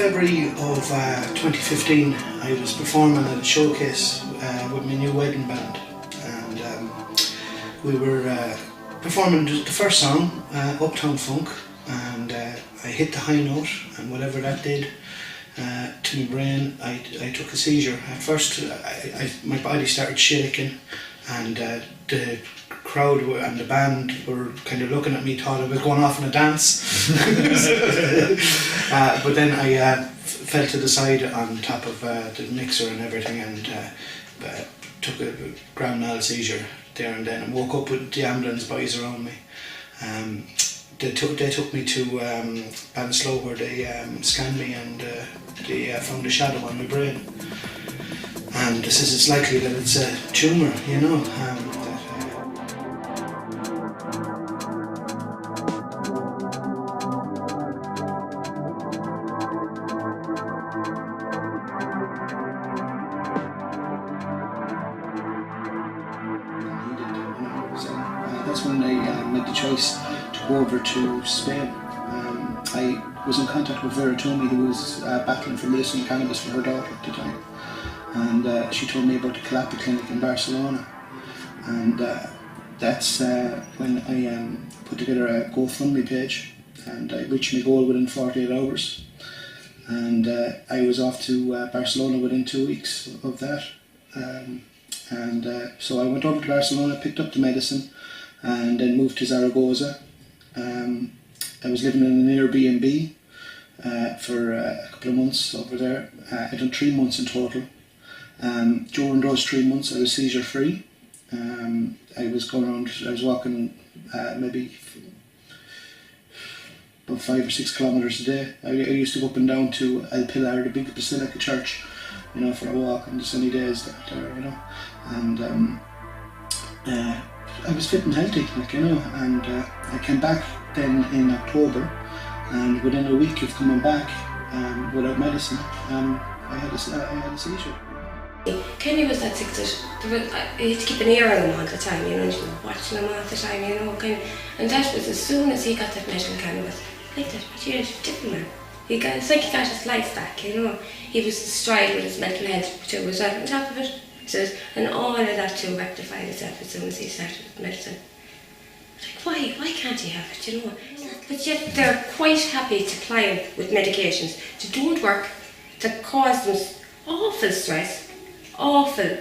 February of 2015, I was performing at a showcase with my new wedding band, and we were performing the first song, Uptown Funk, and I hit the high note, and whatever that did to my brain, I took a seizure. At first, my body started shaking, and the crowd and the band were kind of looking at me, thought I was going off in a dance. But then I fell to the side on top of the mixer and everything, and took a grand mal seizure there and then, and woke up with the ambulance boys around me. They took me to Ballinasloe, where they scanned me, and they found a shadow on my brain. And this is, it's likely that it's a tumour, you know. That's when I made the choice to go over to Spain. I was in contact with Vera Toomey, who was battling for medicinal cannabis for her daughter at the time. And she told me about the Cannabis clinic in Barcelona. And that's when I put together a GoFundMe page, and I reached my goal within 48 hours. And I was off to Barcelona within 2 weeks of that. So I went over to Barcelona, picked up the medicine, and then moved to Zaragoza. I was living in an Airbnb for a couple of months over there. I done 3 months in total. During those 3 months I was seizure free. I was going around, I was walking maybe about 5 or 6 kilometres a day. I used to go up and down to El Pilar, the big Basilica church, you know, for a walk on the sunny days there, you know. And I was fit and healthy, like, you know, and I came back then in October, and within a week of coming back without medicine, I had a seizure. Kenny was that sick that you had to keep an ear on him all the time, you know, and you were watching him all the time, you know, kind of, and that was as soon as he got that medical cannabis, like that, but you're a different man. It's like he got his life back, you know. He was astride with his mental health too, was on top of it. So, and all of that too rectified itself as soon as he started with medicine. Like, why can't he have it, you know? But yet they're quite happy to ply him with medications that don't work, that cause them awful stress, awful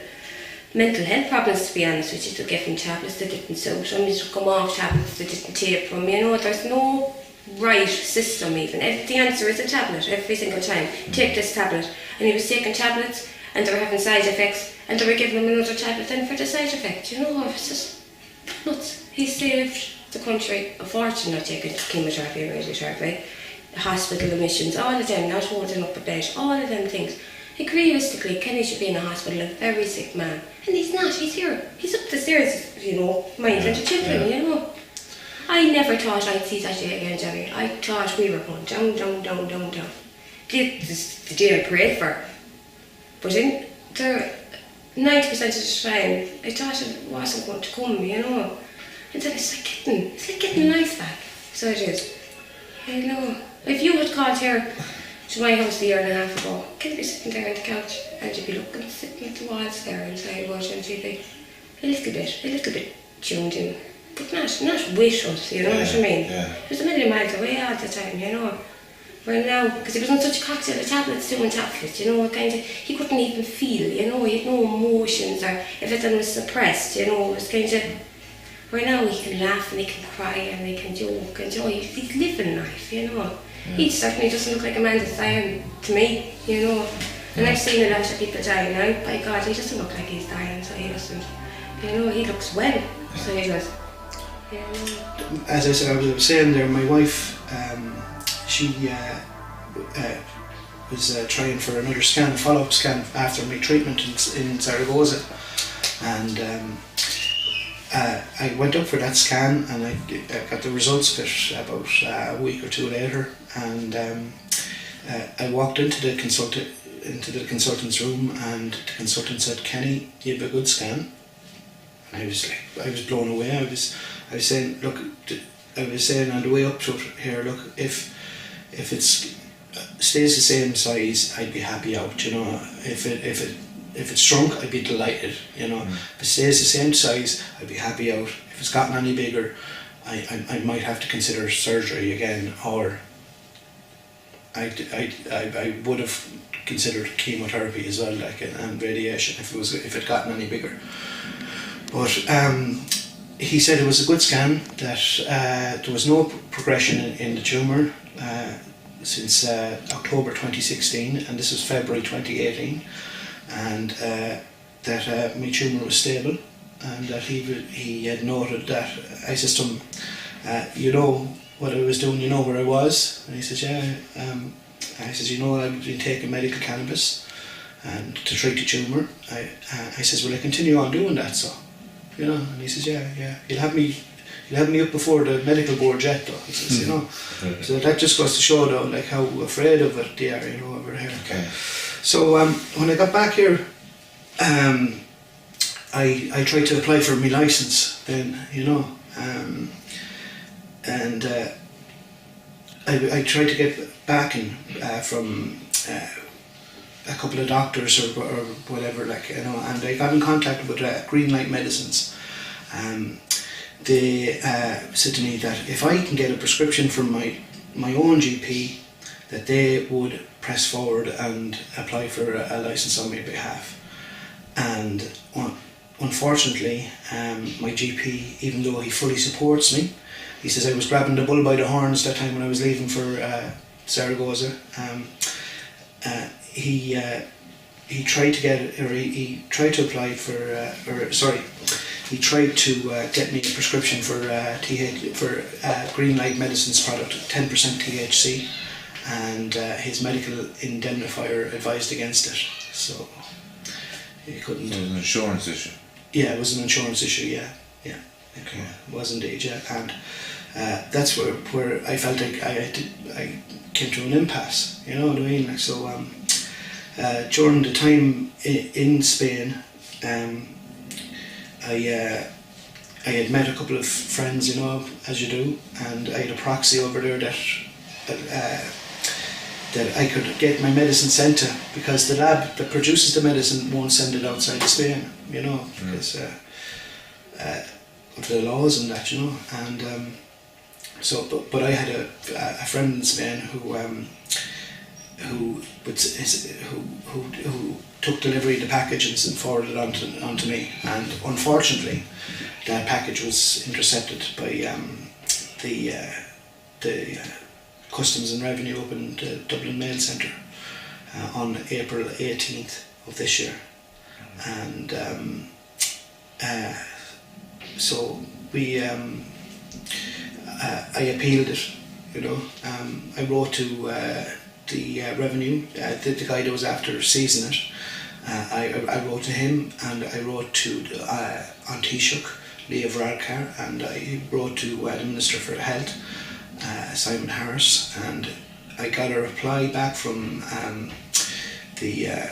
mental health problems, to be honest with you. They'll give him tablets that didn't suit him, he'll come off tablets that didn't taper him, you know. There's no right system even. The answer is a tablet every single time. Take this tablet. And he was taking tablets, and they were having side effects, and they were giving him another tablet then for the side effect, you know. It's just nuts. He saved the country a fortune not taking chemotherapy or radiotherapy, hospital admissions, all of them, not holding up a bed, all of them things. Like, realistically, Kenny should be in a hospital, a very sick man, and he's not. He's here. He's up the stairs, you know, minding the children, you know. I never thought I'd see that day again, Jerry. I thought we were going down, down, down, down, down. This the day I prayed for. But in the 90% of the time, I thought it wasn't going to come, you know. And then it's like getting life back. So it is. You know, if you had called here to my house a year and a half ago, Ken'd be sitting there on the couch, and you'd be looking, sitting at the walls there inside watching TV, a little bit tuned in. But not with us, you know what I mean? Yeah. He was a million miles away all the time, you know. Where now, because he was on such a cocktail of tablets too on top of it, you know, kind of, he couldn't even feel, you know, he had no emotions, or everything was suppressed, you know, it was kind of, where now he can laugh and he can cry and he can joke, and you know, he's living life, you know. Yeah. He certainly doesn't look like a man that's dying to me, you know. And I've seen a lot of people die now, by God, he doesn't look like he's dying, so he doesn't, you know, he looks well, so he does. As I said, I was saying there, my wife, she was trying for another scan, follow-up scan after my treatment in Zaragoza, and I went up for that scan, and I got the results of it about a week or two later, and I walked into the consultant's room, and the consultant said, "Kenny, you have a good scan." And I was blown away. I was saying, look, I was saying on the way up to here, look, if it's stays the same size, I'd be happy out. You know, if it's shrunk, I'd be delighted. You know, if it stays the same size, I'd be happy out. If it's gotten any bigger, I might have to consider surgery again, or I would have considered chemotherapy as well, like, and radiation if it gotten any bigger. But he said it was a good scan, that there was no progression in the tumour since October 2016, and this was February 2018, and that my tumour was stable, and that he had noted that. I said to him, you know what I was doing, you know where I was? And he says, yeah. I says, you know, I've been taking medical cannabis and to treat the tumour. I says, will I continue on doing that, so? You know, and he says, yeah. You'll have me up before the medical board yet, though. He says, you know. So that just goes to show, though, like how afraid of it they are, you know, over here. Okay. So when I got back here, I tried to apply for my licence then, you know, and I tried to get backing from a couple of doctors or whatever, like, you know, and I got in contact with Green Light Medicines. They said to me that if I can get a prescription from my own GP, that they would press forward and apply for a licence on my behalf. And unfortunately, my GP, even though he fully supports me, he says I was grabbing the bull by the horns that time when I was leaving for Zaragoza. He tried to get, or he tried to apply for, he tried to get me a prescription for Green Light Medicines product, 10% THC, and his medical indemnifier advised against it, so he couldn't. So it was an insurance issue? Yeah, it was an insurance issue, yeah. Okay. It was indeed, yeah, and that's where I felt like I came to an impasse, you know what I mean? Like, so during the time in Spain, I had met a couple of friends, you know, as you do, and I had a proxy over there that I could get my medicine sent to, because the lab that produces the medicine won't send it outside of Spain, you know, because of the laws and that, you know, and so but I had a friend in Spain who took delivery of the package and forwarded it onto me, and unfortunately that package was intercepted by the Customs and Revenue up in the Dublin Mail Centre on April 18th of this year, and so we I appealed it, you know. I wrote to the Revenue, the guy that was after seizing it. I wrote to him, and I wrote to on Taoiseach, Leah Varadkar, and I wrote to the Minister for Health, Simon Harris, and I got a reply back from the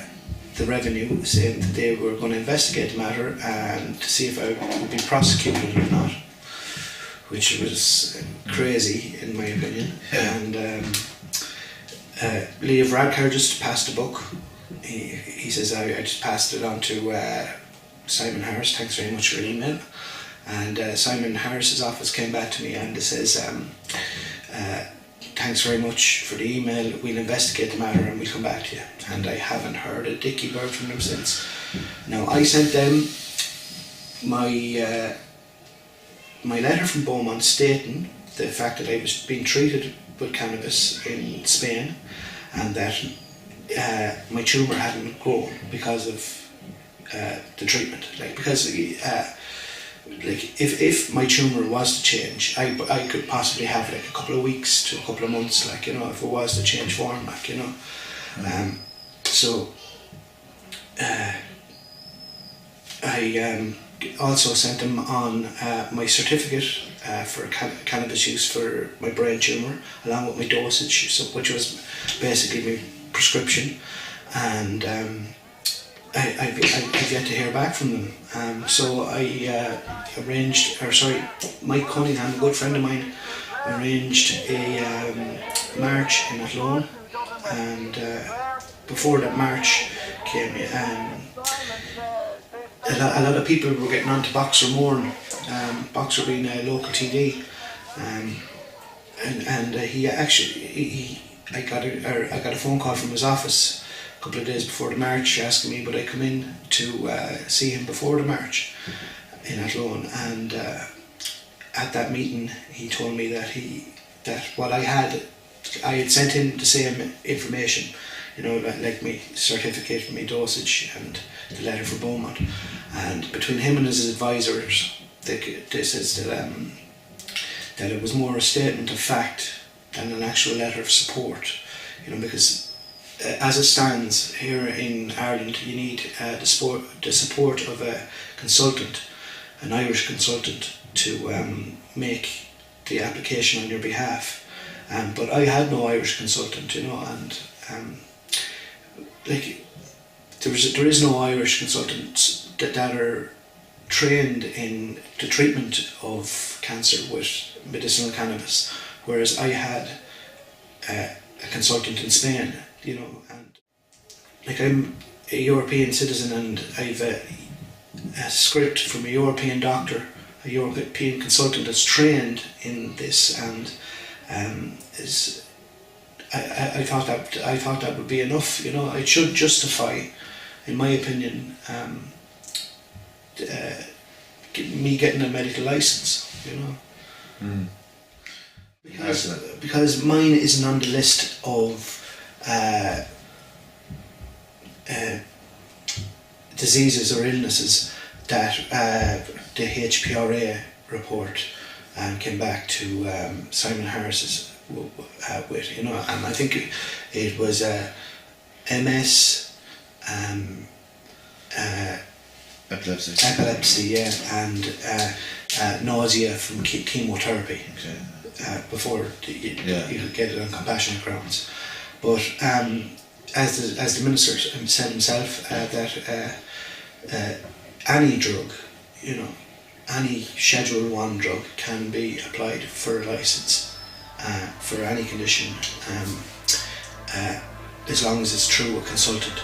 Revenue saying that they were going to investigate the matter and to see if I would be prosecuted or not, which was crazy in my opinion. And Leah Varadkar just passed a book. He says I just passed it on to Simon Harris, thanks very much for your email. And Simon Harris's office came back to me and it says, thanks very much for the email, we'll investigate the matter and we'll come back to you. And I haven't heard a dicky bird from them since. Now, I sent them my my letter from Beaumont stating the fact that I was being treated with cannabis in Spain, and that my tumour hadn't grown because of the treatment. Like, because like if my tumour was to change, I could possibly have like a couple of weeks to a couple of months, like, you know, if it was to change form, like, you know. So I also sent them on my certificate for cannabis use for my brain tumour, along with my dosage, so, which was basically my prescription, and I've yet to hear back from them. So I Mike Cunningham, a good friend of mine, arranged a march in Athlone and before that march came, a lot of people were getting onto Boxer Mourne, Boxer being a local TD, and he actually, I got a phone call from his office a couple of days before the march asking me would I come in to see him before the march in Athlone, and at that meeting he told me that what I had sent him the same information, you know, like my certificate for my dosage and the letter for Beaumont, and between him and his advisors they says that it was more a statement of fact than an actual letter of support, you know, because as it stands here in Ireland you need the support of a consultant, an Irish consultant, to make the application on your behalf, but I had no Irish consultant, you know, and like there is no Irish consultants that are trained in the treatment of cancer with medicinal cannabis, whereas I had a consultant in Spain, you know, and like I'm a European citizen and I've a script from a European doctor, a European consultant that's trained in this, and I thought that would be enough, you know. It should justify, in my opinion, me getting a medical license, you know. Because mine isn't on the list of diseases or illnesses that the HPRA report came back to Simon Harris's with, you know, and I think it was MS, epilepsy, yeah, and nausea from chemotherapy. Okay. Before you could get it on compassionate grounds, but as the minister said himself, that any drug, you know, any Schedule 1 drug can be applied for a license for any condition, as long as it's through a consultant,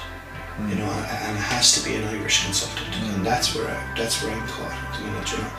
you know, and it has to be an Irish consultant, and that's where I'm caught at the minute, you know.